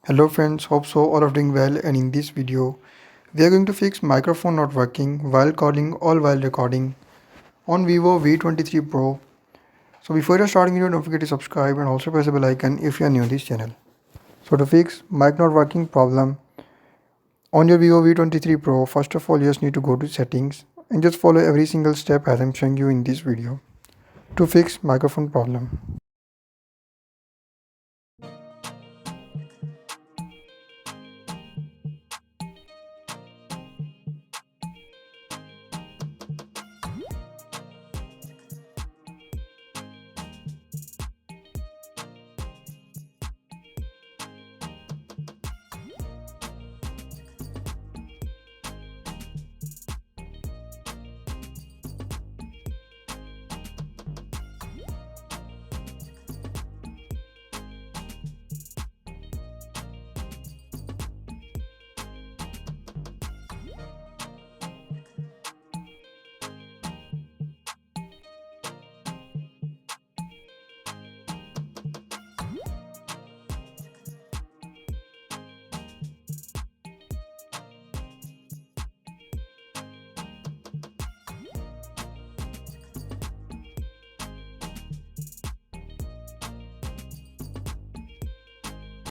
Hello friends, hope so all are doing well, and in this video we are going to fix microphone not working while calling or while recording on Vivo V23 Pro. So before you start video, don't forget to subscribe and also press the bell icon if you are new to this channel. So to fix mic not working problem on your Vivo V23 Pro, first of all you just need to go to settings and just follow every single step as I'm showing you in this video to fix microphone problem.